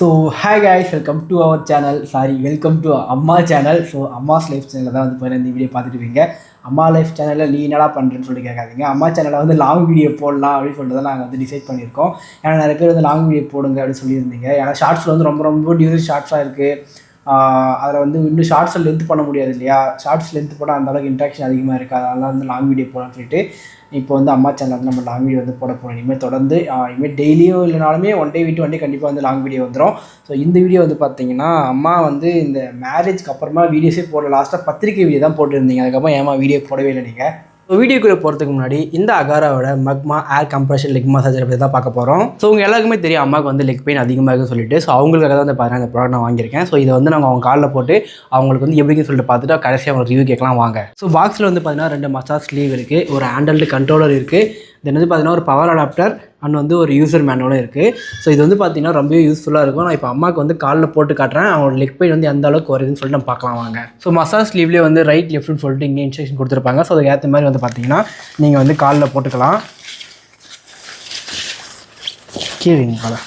So hi guys, welcome to our channel. Welcome to Amma channel. So Amma's life சேனலில் தான் வந்து பாருங்கள் இந்த வீடியோ பார்த்துட்டு இருக்கீங்க. அம்மா லைஃப் சேனலில் நீ என்னடா பண்ணுறேன்னு சொல்லிட்டு கேட்காதீங்க. அம்மா சேனலில் வந்து லாங் வீடியோ போடலாம் அப்படின்னு சொல்லிட்டு தான் நாங்கள் வந்து டிசைட் பண்ணியிருக்கோம். ஏன்னா நிறைய பேர் வந்து லாங் வீடியோ போடுங்க அப்படின்னு சொல்லியிருந்தீங்க. ஏன்னா ஷார்ட்ஸில் வந்து ரொம்ப டியூரேஷன் ஷார்ட்ஸாக இருக்குது. அதில் வந்து இன்னும் ஷார்ட்ஸில் லென்த் பண்ண முடியாது இல்லையா? ஷார்ட்ஸ் லென்த் போட்டால் அந்தளவுக்கு இன்ட்ராக்ஷன் அதிகமாக இருக்குது. அதனால வந்து லாங் வீடியோ போடலாம்னு சொல்லிட்டு இப்போ வந்து அம்மா சேனல் வந்து நம்ம லாங் வீடியோ வந்து போட போகிறோம். இனிமேல் தொடர்ந்து இனிமேல் டெய்லியும் இல்லைனாலுமே ஒன் டே விட்டு ஒன் டே கண்டிப்பாக வந்து லாங் வீடியோ வந்துடும். ஸோ இந்த வீடியோ வந்து பார்த்தீங்கன்னா அம்மா வந்து இந்த மேரேஜ்க்கு அப்புறமா வீடியோஸே போடல. லாஸ்ட்டாக பத்திரிக்கை வீடியோ தான் போட்டுருந்தீங்க. அதுக்கப்புறம் ஏமா வீடியோ போடவே இல்லை நீங்கள். ஸோ வீடியோக்குள்ளே போகிறதுக்கு முன்னாடி இந்த அகாராவோட மக்மா ஏர் கம்ப்ரெஷன் லெக் மசாஜர் பற்றி தான் பார்க்க போகிறோம். ஸோ உங்கள் எல்லாருக்குமே தெரியும் அம்மாவுக்கு வந்து லெக் பெயின் அதிகமாக இருக்குன்னு சொல்லிட்டு. ஸோ அவங்களுக்காக தான் வந்து பாருங்கள் அந்த ப்ராடக்ட் நான் வாங்கியிருக்கேன். ஸோ இதை வந்து நாங்கள் அவங்க காலில் போட்டு அவங்களுக்கு வந்து எப்படின்னு சொல்லிட்டு பார்த்துட்டு கடைசியாக அவங்க ரிவ்யூ கேட்கலாம் வாங்க. ஸோ பாக்ஸில் வந்து பார்த்தீங்கன்னா 2 மசாஜ் ஸ்லீவ் இருக்குது, ஒரு ஹேண்டல்டு கண்ட்ரோலர் இருக்குது, தென் வந்து பார்த்தீங்கன்னா ஒரு பவர் அடாப்டர் அண்ட் வந்து ஒரு யூசர் மேனுவலும் இருக்குது. ஸோ இது வந்து பார்த்தீங்கன்னா ரொம்ப யூஸ்ஃபுல்லாக இருக்கும். நான் இப்போ அம்மாவுக்கு வந்து காலில் போட்டு காட்டுறேன். அவங்களோட லெக் பெயின் வந்து எந்த அளவுக்கு வருதுன்னு சொல்லிட்டு நம்ம பார்க்கலாம் வாங்க. ஸோ மசாஜ் ஸ்லீவ்லேயே வந்து ரைட் லெஃப்ட்னு சொல்லிட்டு இங்கே இன்ஸ்ட்ரக்ஷன் கொடுத்துருப்பாங்க. ஸோ அதுக்கு ஏற்ற மாதிரி வந்து பார்த்தீங்கன்னா நீங்கள் வந்து காலில் போட்டுக்கலாம். கீழிங்க காலை.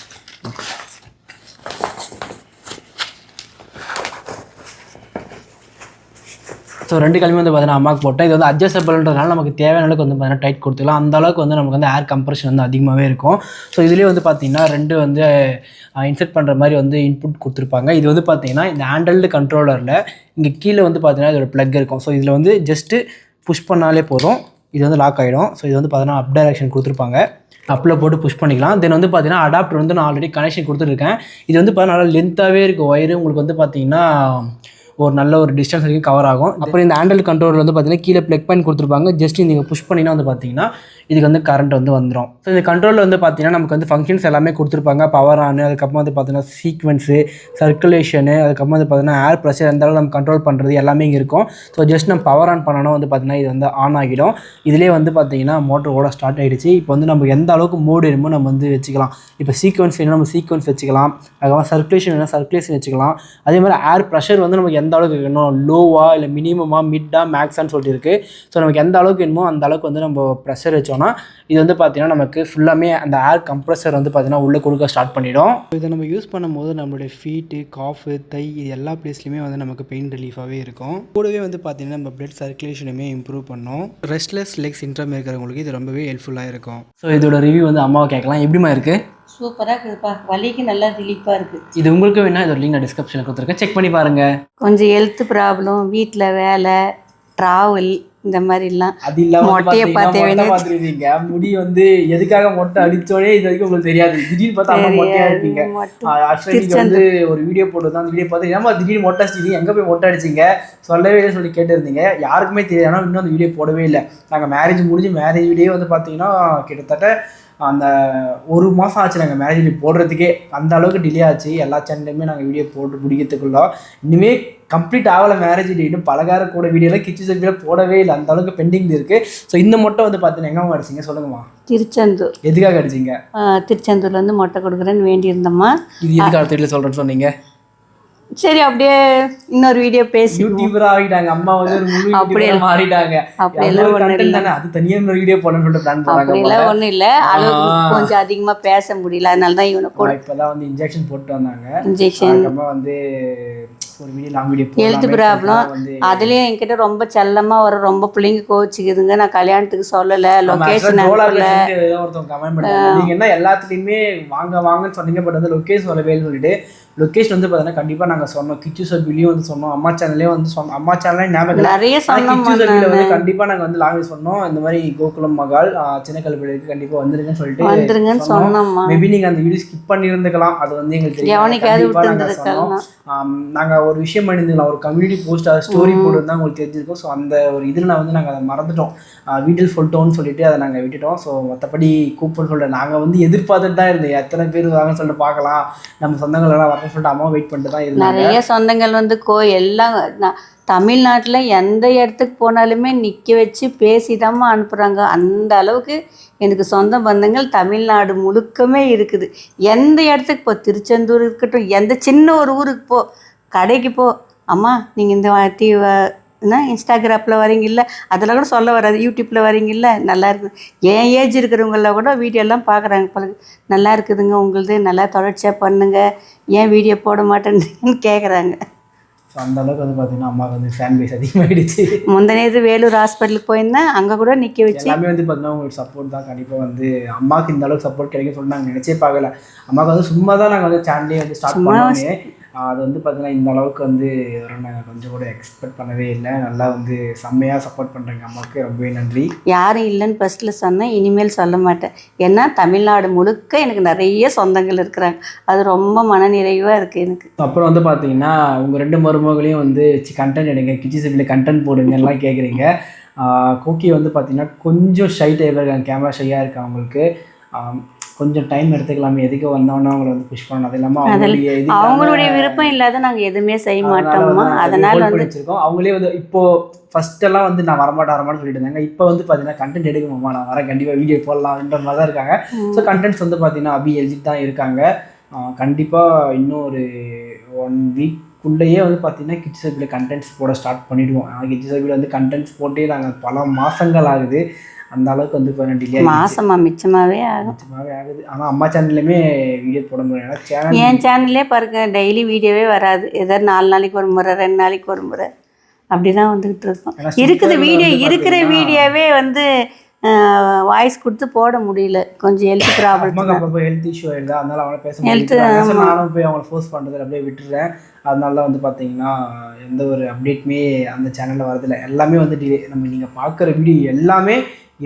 ஸோ 2 காலுமே வந்து பார்த்தீங்கன்னா அம்மாவுக்கு போட்டேன். இது வந்து அட்ஜஸ்டபிள்ன்றதுனால நமக்கு தேவையான அளவுக்கு வந்து பார்த்தீங்கன்னா டைட் கொடுத்துக்கலாம். அந்த அளவுக்கு வந்து நமக்கு வந்து ஏர் கம்ப்ரெஷன் வந்து அதிகமாகவே இருக்கும். ஸோ இதுலேயே வந்து பார்த்தீங்கன்னா 2 வந்து இன்செர்ட் பண்ணுற மாதிரி வந்து இன்புட் கொடுத்துருப்பாங்க. இது வந்து பார்த்தீங்கன்னா இந்த ஹேண்டல்டு கண்ட்ரோலரில் இங்கே கீழே வந்து பார்த்தீங்கன்னா இதோட ப்ளக் இருக்கும். ஸோ இதில் வந்து ஜஸ்ட்டு புஷ் பண்ணாலே போதும், இது வந்து லாக் ஆகிடும். ஸோ இது வந்து பார்த்தீங்கன்னா அப் டைரக்ஷன் கொடுத்துருப்பாங்க. அப்பில் போட்டு புஷ் பண்ணிக்கலாம். தென் வந்து பார்த்தீங்கன்னா அடாப்டர் வந்து நான் ஆல்ரெடி கனெக்ஷன் கொடுத்துருக்கேன். இது வந்து பார்த்தீங்கன்னா நல்லா லென்த்தாகவே இருக்குது ஒயரு. உங்களுக்கு வந்து பார்த்தீங்கன்னா ஒரு நல்ல ஒரு டிஸ்டன்ஸ் வரைக்கும் கவர் ஆகும். அப்புறம் இந்த ஹேண்டல் கண்ட்ரோலர் வந்து பார்த்தீங்கன்னா கீழே ப்ளக் பாயிண்ட் கொடுத்துருப்பாங்க. ஜஸ்ட் நீங்கள் புஷ் பண்ணினா வந்து பார்த்தீங்கன்னா இதுக்கு வந்து கரண்ட் வந்து வந்துடும். ஸோ இந்த கண்ட்ரோலில் வந்து பார்த்தீங்கன்னா நமக்கு வந்து ஃபங்க்ஷன்ஸ் எல்லாமே கொடுத்துருப்பாங்க. பவர் ஆனு, அதுக்கப்புறம் வந்து பார்த்தீங்கன்னா சீக்வன்ஸு, சர்க்குலேஷனு, அதுக்கப்புறம் வந்து பார்த்தீங்கன்னா ஏர் ப்ரெஷர் எந்த அளவுக்கு நம்ம கண்ட்ரோல் பண்ணுறது எல்லாமே இங்கே இருக்கும். ஸோ ஜஸ்ட் நம்ம பவர் ஆன் பண்ணணும் வந்து பார்த்தீங்கன்னா இது வந்து ஆன் ஆகிடும். இதிலே வந்து பார்த்தீங்கன்னா மோட்டர் ஓட ஸ்டார்ட் ஆகிடுச்சு. இப்போ வந்து நம்ம எந்த அளவுக்கு மோடு வேணுமோ நம்ம வந்து வச்சுக்கலாம். இப்போ சீக்வன்ஸ் வேணும் நம்ம சீக்வன்ஸ் வச்சுக்கலாம். அதுக்கப்புறம் சர்க்குலேஷன் வேணும் சர்க்குலேஷன் வச்சுக்கலாம். அதே மாதிரி ஏர் ப்ரெஷர் வந்து நமக்கு எந்த அளவுக்கு வேணும், லோவா இல்லை மினிமமாக மிட்டா மேக்ஸான்னு சொல்லிட்டு இருக்குது. ஸோ நமக்கு எந்த அளவுக்கு வேணுமோ அந்த அளவுக்கு வந்து நம்ம ப்ரெஷர் வச்சோம்னா இது வந்து பார்த்தீங்கன்னா நமக்கு ஃபுல்லாமே அந்த ஏர் கம்ப்ரெசர் வந்து பார்த்தீங்கன்னா உள்ளே கொடுக்க ஸ்டார்ட் பண்ணிடும். இதை நம்ம யூஸ் பண்ணும்போது நம்மளுடைய ஃபீட்டு, காஃபு, தை இது எல்லா பிளேஸ்லையுமே வந்து நமக்கு பெயின் ரிலீஃபாகவே இருக்கும். கூடவே வந்து பார்த்தீங்கன்னா நம்ம பிளட் சர்க்குலேஷனுமே இம்ப்ரூவ் பண்ணும். ரெஸ்ட்லெஸ் லெக் சிண்ட்ரோம் இருக்கிறவங்களுக்கு இது ரொம்பவே ஹெல்ப்ஃபுல்லாக இருக்கும். ஸோ இதோட ரிவ்யூ வந்து அம்மாவை கேட்கலாம். எப்படிமா இருக்குது? சூப்பராக இருக்குதுப்பா, வலிக்கு நல்லா ரிலீஃபாக இருக்குது. இது உங்களுக்கு வேணா இதோட லிங்க் நான் டிஸ்கிரிப்ஷனில் கொடுத்துருக்கேன், செக் பண்ணி பாருங்கள். கொஞ்சம் ஹெல்த் ப்ராப்ளம், வீட்டில் வேலை, ட்ராவல் இந்த மாதிரிலாம் அது இல்லாமல் மொட்டையை பார்த்துருக்கீங்க. முடி வந்து எதுக்காக மொட்டை அடித்தோடே இது வரைக்கும் உங்களுக்கு தெரியாது. திடீர்னு பார்த்தா அம்மா மொட்டையாக இருப்பீங்க. ஆக்சுவலி நீங்கள் வந்து ஒரு வீடியோ போட்டு தான் அந்த வீடியோ பார்த்து ஏமா திடீர்னு மொட்டை அடிச்சிங்க, எங்கே போய் மொட்டை அடிச்சிங்க சொல்லவே இல்லை சொல்லி கேட்டுருந்தீங்க. யாருக்குமே தெரியாது. ஆனால் இன்னும் அந்த வீடியோ போடவே இல்லை. நாங்கள் மேரேஜ் முடிஞ்சு மேரேஜ் வீடியோ வந்து பார்த்தீங்கன்னா கிட்டத்தட்ட அந்த 1 மாதம் ஆச்சு நாங்கள் மேரேஜ் வீடியோ போடுறதுக்கே. அந்த அளவுக்கு டிலே ஆச்சு. எல்லா சேனல்லையுமே நாங்கள் வீடியோ போட்டு முடிக்கிறதுக்குள்ள இன்னுமே கம்ப்ளீட் ஆகலை மேரேஜ் வீடியோ. இன்னும் பலகார கூட வீடியோலாம் கிச்சு சப்ஜியில் போடவே இல்லை. அந்த அளவுக்கு பெண்டிங் இருக்குது. ஸோ இந்த மொட்டை வந்து பார்த்தீங்கன்னா எங்கே அடிச்சிங்க சொல்லுங்கம்மா? திருச்செந்தூர். எதுக்காக அடிச்சிங்க? திருச்செந்தூர்லேருந்து மொட்டை கொடுக்குறேன்னு வேண்டியிருந்தம்மா. இது எதுக்கு அடுத்த வீட்டில் சொல்கிறேன்னு சொன்னீங்க? சரி, அப்படியே இன்னொரு வீடியோ பேசி யூடியூபரா ஆகிட்டாங்க அம்மா வந்து ஒரு முழு அப்படியே மாறிட்டாங்க. அப்படியெல்லாம் ஒன்றும் இல்லை, அது தனியாக இன்னொரு வீடியோ போடணும்னு சொல்லிட்டு பிளான் பண்ணாங்க. அப்படியெல்லாம் ஒன்றும் இல்லை, அளவுக்கு கொஞ்சம் அதிகமாக பேச முடியல, அதனால தான் இவனை போட இப்போதான் வந்து இன்ஜெக்ஷன் போட்டு வந்தாங்க. இன்ஜெக்ஷன் வந்து ஒரு video long video health problem. அதுலேயும் என்கிட்ட ரொம்ப செல்லமாக வர ரொம்ப பிள்ளைங்க கோச்சிக்குதுங்க. நான் கல்யாணத்துக்கு சொல்லலை, லொக்கேஷன் ஒருத்தவங்க கமெண்ட் பண்ணாங்க. நீங்கள் என்ன எல்லாத்துலேயுமே வாங்கன்னு சொன்னீங்க, பட் வந்து லொக்கேஷன் சொல்லவே சொல்லிட்டு லொக்கேஷன் வந்து பார்த்தீங்கன்னா கண்டிப்பாக நாங்கள் சொன்னோம். கிச்சு சர்விலையும் வந்து சொன்னோம், அம்மா சேனல்லையும் வந்து சொன்னோம். அம்மா சேனல்லே ஞாபகம் நிறைய சொன்னோம். கிச்சு சர்வியில் வந்து கண்டிப்பாக நாங்கள் வந்து லாங்குவேஜ் சொன்னோம். இந்த மாதிரி கோகுலம் மகால் சின்ன கல்விக்கு கண்டிப்பாக வந்துருங்கன்னு சொல்லிட்டு சொன்னோம். மேபி நீங்கள் அந்த வீடியோ ஸ்கிப் பண்ணியிருந்துக்கலாம். அது வந்து எங்களுக்கு தெரியும். நாங்கள் ஒரு விஷயம் பண்ணியிருந்துக்கலாம், ஒரு கம்யூனிட்டி போஸ்ட் ஸ்டோரி போட்டுருந்தா உங்களுக்கு தெரிஞ்சிருக்கும். ஸோ அந்த ஒரு இதில் நான் வந்து நாங்கள் அதை மறந்துட்டோம், வீட்டில் சொல்லிட்டோம்னு சொல்லிட்டு அதை நாங்கள் விட்டுட்டோம். ஸோ மற்றபடி கூப்பிட்டு சொல்கிறேன். நாங்கள் வந்து எதிர்பார்த்துட்டு தான் இருந்தோம் எத்தனை பேர் வாங்கன்னு சொல்லிட்டு பார்க்கலாம், நம்ம சொந்தங்களெல்லாம் வரணும்னு சொல்லிட்டு அம்மா வெயிட் பண்ணிட்டு தான் இருந்தாங்க. நிறைய சொந்தங்கள் வந்து எல்லாம் தமிழ்நாட்டில் எந்த இடத்துக்கு போனாலுமே நிற்க வச்சு பேசி தான் அனுப்புகிறாங்க. அந்த அளவுக்கு எனக்கு சொந்த பந்தங்கள் தமிழ்நாடு முழுக்கமே இருக்குது. எந்த இடத்துக்கு போ, திருச்செந்தூர் இருக்கட்டும், எந்த சின்ன ஒரு ஊருக்கு போ, கடைக்கு போ, அம்மா நீங்கள் இந்த வாட்டி என்ன இன்ஸ்டாகிராமில் வரீங்கல்ல, அதெல்லாம் கூட சொல்ல வராது. யூடியூப்பில் வரீங்கல்ல, நல்லா இருக்குது. என் ஏஜ் இருக்கிறவங்கள கூட வீடியோலாம் பார்க்குறாங்க. பழகு நல்லா இருக்குதுங்க உங்களுது, நல்லா தொடர்ச்சியாக பண்ணுங்கள், ஏன் வீடியோ போட மாட்டேன்றீங்கன்னு கேட்குறாங்க. ஸோ அந்தளவுக்கு வந்து பார்த்தீங்கன்னா அம்மாவுக்கு வந்து ஃபேன் பேஸ் அதிகமாகிடுச்சு. முந்தனேது வேலூர் ஹாஸ்பிட்டலுக்கு போயிருந்தேன், அங்கே கூட நிற்க வச்சு எல்லாமே வந்து பார்த்தீங்கன்னா உங்களுக்கு சப்போர்ட் தான். கண்டிப்பாக வந்து அம்மாவுக்கு இந்த அளவுக்கு சப்போர்ட் கிடைக்கும்னு சொல்லி நாங்கள் நினச்சே பார்க்கல. அம்மாவுக்கு வந்து சும்மா தான் நாங்கள் வந்து சேனலே வந்து ஸ்டார்ட் பண்ணோமே, அது வந்து பார்த்தீங்கன்னா இந்த அளவுக்கு வந்து நாங்கள் கொஞ்சம் கூட எக்ஸ்பெக்ட் பண்ணவே இல்லை. நல்லா வந்து செம்மையாக சப்போர்ட் பண்ணுறேங்க அம்மாவுக்கு, ரொம்பவே நன்றி. யாரும் இல்லைன்னு ஃபஸ்ட்டில் சொன்னேன், இனிமேல் சொல்ல மாட்டேன். ஏன்னா தமிழ்நாடு முழுக்க எனக்கு நிறைய சொந்தங்கள் இருக்கிறாங்க, அது ரொம்ப மனநிறைவாக இருக்குது எனக்கு. அப்புறம் வந்து பார்த்தீங்கன்னா உங்கள் 2 மருமகளையும் வந்து கண்டென்ட் எடுங்க, கிச்சி சிப்பில் கண்டென்ட் போடுங்க எல்லாம் கேட்குறீங்க. கோக்கி வந்து பார்த்தீங்கன்னா கொஞ்சம் ஷை டைப்பாக இருக்காங்க, கேமரா ஷையாக இருக்குது அவங்களுக்கு. கொஞ்சம் டைம் எடுத்துக்கலாமே, எதுக்கு வந்தோன்னா அவங்களை வந்து புஷ் பண்ணணும். அது இல்லாமல் அவங்களுடைய விருப்பம் இல்லாத நாங்கள் எதுவுமே செய்ய மாட்டோமா, அதனால் வந்து வச்சுருக்கோம். அவங்களே வந்து இப்போது ஃபஸ்ட்டெல்லாம் வந்து நான் வரமாட்டேன் சொல்லிட்டு இருந்தாங்க. இப்போ வந்து பார்த்தீங்கன்னா கண்டென்ட் எடுக்கணுமா, நான் வரேன், கண்டிப்பாக வீடியோ போடலாம்ன்ற மாதிரி தான் இருக்காங்க. ஸோ கண்டென்ட்ஸ் வந்து பார்த்தீங்கன்னா அபி எழுதிட்டு தான் இருக்காங்க. கண்டிப்பாக இன்னும் ஒரு 1 வீக்குள்ளேயே வந்து பார்த்தீங்கன்னா கிட்ஸ் சர்க்கிளில் கண்டென்ட்ஸ் போட ஸ்டார்ட் பண்ணிவிடுவோம். கிட்ஸ் சர்க்கிள் வந்து கண்டென்ட்ஸ் போட்டே நாங்கள் பல மாதங்கள் ஆகுது. அந்த அளவுக்கு வந்து இப்போ டிலே மிச்சமாகவே ஆகுது. ஆனால் அம்மா சேனல்லையுமே வீடியோ போட முடியும். என் சேனல்லே பாருங்க, டெய்லி வீடியோவே வராது. ஏதாவது 4 நாளைக்கு ஒரு முறை, 2 நாளைக்கு ஒரு முறை அப்படி தான் வந்துக்கிட்டு இருக்கோம். இருக்குது வீடியோ, இருக்கிற வீடியோவே வந்து வாய்ஸ் கொடுத்து போட முடியல, கொஞ்சம் ஹெல்த் ப்ராப்ளம், ஹெல்த் இஷ்யூ ஆயிடுது. அதனால அவங்கள பேச முடியல. நானும் போய் அவங்கள ஃபோர்ஸ் பண்ணுறதுல அப்படியே விட்டுறேன். அதனால தான் வந்து பார்த்தீங்கன்னா எந்த ஒரு அப்டேட்டுமே அந்த சேனலில் வரதில்லை. எல்லாமே வந்து டிலே. நீங்கள் பார்க்குற வீடியோ எல்லாமே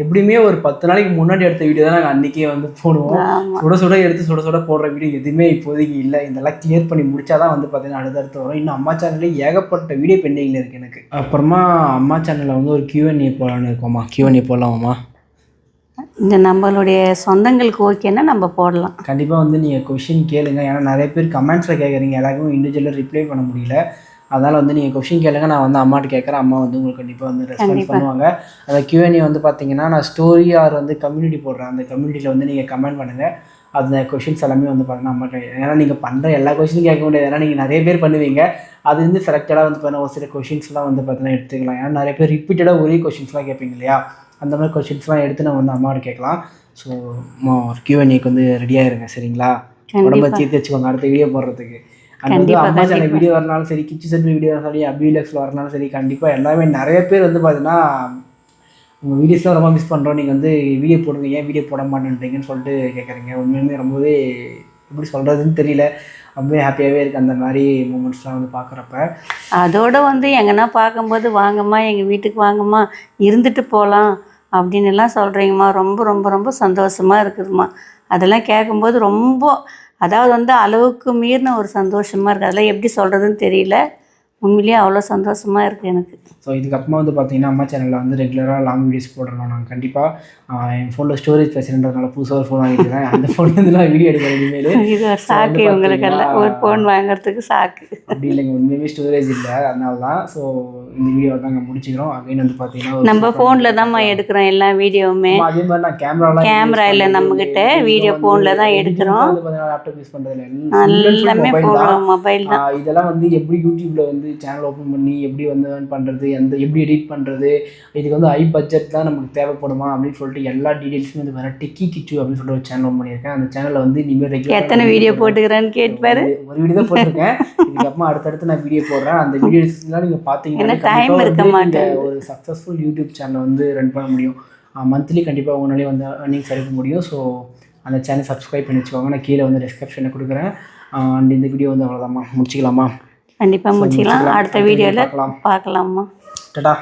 எப்படியுமே ஒரு 10 நாளைக்கு முன்னாடி எடுத்த வீடியோ தான் நாங்கள் அன்றைக்கே வந்து போடுவோம். சுட எடுத்து சுட போடுற வீடியோ எதுவுமே இப்போதைக்கு இல்லை. இதெல்லாம் கிளியர் பண்ணி முடிச்சா தான் வந்து பார்த்தீங்கன்னா அடுத்தடுத்து வரும். இன்னும் அம்மா சேனல்லே ஏகப்பட்ட வீடியோ பெண்டிங்கில் இருக்குது எனக்கு. அப்புறமா அம்மா சேனலில் வந்து ஒரு Q&A போடலான்னு இருக்கோம்மா. Q&A போடலாமாம்மா? இந்த நம்மளுடைய சொந்தங்களுக்கு ஓகேன்னா நம்ம போடலாம். கண்டிப்பாக வந்து நீங்கள் கொஷின் கேளுங்க. ஏன்னா நிறைய பேர் கமெண்ட்ஸில் கேட்குறீங்க, எல்லாருக்கும் இண்டிவிஜுவலாக ரிப்ளை பண்ண முடியல. அதனால் வந்து நீங்கள் கொஷின் கேளுங்க, நான் வந்து அம்மாட்ட கேட்குறேன். அம்மா வந்து உங்களுக்கு கண்டிப்பாக வந்து ரெஸ்பான்ஸ் பண்ணுவாங்க. அந்த Q&A வந்து பார்த்தீங்கன்னா நான் ஸ்டோரி ஆர் வந்து கம்யூனிட்டி போடுறேன். அந்த கம்யூனிட்டியில் வந்து நீங்கள் கமெண்ட் பண்ணுங்கள். அந்த கொஷின்ஸ் எல்லாமே வந்து பார்த்தீங்கன்னா அம்மாட்ட, ஏன்னா நீங்கள் பண்ணுற எல்லா கொஷினும் கேட்க முடியாது. ஏன்னா நீங்கள் நிறைய பேர் பண்ணுவீங்க. அது வந்து செலக்டடாக வந்து பார்த்தீங்கன்னா ஒரு சில கொஷின்ஸ்லாம் வந்து பார்த்தீங்கன்னா எடுத்துக்கலாம். ஏன்னா நிறைய பேர் ரிப்பீட்டடாக ஒரே கொஷின்ஸ்லாம் கேட்பீங்க இல்லையா, அந்த மாதிரி கொஷின்ஸ்லாம் எடுத்து நம்ம வந்து அம்மாட்ட கேட்கலாம். ஸோ Q&Aக்கு வந்து ரெடியாக இருங்க, சரிங்களா? உடம்பை தீர்த்து வச்சுக்கோங்க அடுத்த வீடியோ போடுறதுக்கு. அது வந்து அம்மா சேனல் வீடியோ வரனாலும் சரி, கிட்ஸ் சர்க்கிள் வீடியோ வரனாலும் சரி, அபிலக்ஸில் வரனாலும் சரி, கண்டிப்பாக எல்லாமே நிறைய பேர் வந்து பார்த்தீங்கன்னா உங்கள் வீடியோஸ்லாம் ரொம்ப மிஸ் பண்ணுறோம், நீங்கள் வந்து வீடியோ போடுங்க, ஏன் வீடியோ போட மாட்டேன்றீங்கன்னு சொல்லிட்டு கேட்குறீங்க. உண்மையுமே ரொம்பவே எப்படி சொல்கிறதுன்னு தெரியல, ரொம்பவே ஹாப்பியாகவே இருக்குது அந்த மாதிரி மூமெண்ட்ஸ்லாம் வந்து பார்க்குறப்ப. அதோடு வந்து எங்கன்னா பார்க்கும்போது வாங்கம்மா, எங்கள் வீட்டுக்கு வாங்கம்மா, இருந்துட்டு போகலாம் அப்படின்னு எல்லாம் சொல்கிறீங்கம்மா. ரொம்ப ரொம்ப ரொம்ப சந்தோஷமாக இருக்குதும்மா. அதெல்லாம் கேட்கும்போது ரொம்ப, அதாவது வந்து அளவுக்கு மீறின ஒரு சந்தோஷமாக இருக்குது. அதெல்லாம் எப்படி சொல்கிறதுன்னு தெரியல, உண்மையிலேயே அவ்வளோ சந்தோஷமாக இருக்குது எனக்கு. ஸோ இதுக்கப்புறமா வந்து பார்த்தீங்கன்னா அம்மா சேனலில் வந்து ரெகுலராக லாங் வீடியோஸ் போடுறோம். நாங்கள் கண்டிப்பாக என் ஃபோனில் ஸ்டோரேஜ் பேசுகிறதுனால புதுசாக ஒரு ஃபோன் வாங்கிக்கிறேன். அந்த ஃபோன்லேருந்து நான் வீடியோ எடுக்கிறேன் இனிமேல். இது ஒரு சாக்கு உங்களுக்கெல்லாம், ஒரு ஃபோன் வாங்குறதுக்கு சாக்கு. அப்படி இல்லைங்க, உண்மையுமே ஸ்டோரேஜ் இல்லை, அதனால தான். ஸோ இந்த வீடியோ தாங்க முடிச்சுக்கிறோம். அகைன் வந்து பார்த்தீங்கன்னா நம்ம ஃபோனில் தான்மா எடுக்கிறோம் எல்லா வீடியோவுமே. அதே மாதிரி நான் கேமரா இல்லை நம்மக்கிட்ட, வீடியோ ஃபோனில் தான் எடுக்கிறோம். லேப்டாப் யூஸ் பண்ணுறது எல்லாமே மொபைல் தான். இதெல்லாம் வந்து எப்படி யூடியூப்பில் வந்து சேனல் ஓப்பன் பண்ணி எப்படி வந்து பண்ணுறது, எப்படி எடிட் பண்ணுறது, இதுக்கு வந்து ஹை பட்ஜெட் தான் நமக்கு தேவைப்படுமா அப்படின்னு சொல்லிட்டு எல்லா டீட்டெயில்ஸுமே வந்து வேறு டெக்கி கிச்சு அப்படின்னு சொல்லிட்டு ஒரு சேனல் ஓப்பன் பண்ணியிருக்கேன். அந்த சேனலில் வந்து இனிமேல் ரெகுலர் எத்தனை வீடியோ போட்டுக்கிறேன்னு கேட்பாரு. ஒரு வீடியோ தான் போட்டிருக்கேன். இதுக்கப்புறமா அடுத்தடுத்து நான் வீடியோ போடுறேன். அந்த வீடியோஸ்லாம் நீங்கள் பார்த்தீங்கன்னா டைம் இருக்க மாட்டேன். ஒரு சக்ஸஸ்ஃபுல் யூடியூப் சேனல் வந்து ரன் பண்ண முடியும். மந்த்லி கண்டிப்பாக உங்களாலே வந்து ஏர்னிங்ஸ் எடுக்க முடியும். ஸோ அந்த சேனல் சப்ஸ்கிரைப் பண்ணி வச்சுக்கோங்க. நான் கீழே வந்து டிஸ்கிரிப்ஷனில் கொடுக்குறேன். அண்ட் இந்த வீடியோ வந்து அவ்வளோதாம்மா, முடிச்சிக்கலாமா? கண்டிப்பாக முடிச்சிக்கலாம். அடுத்த வீடியோவில் பார்க்கலாமா? டாடா.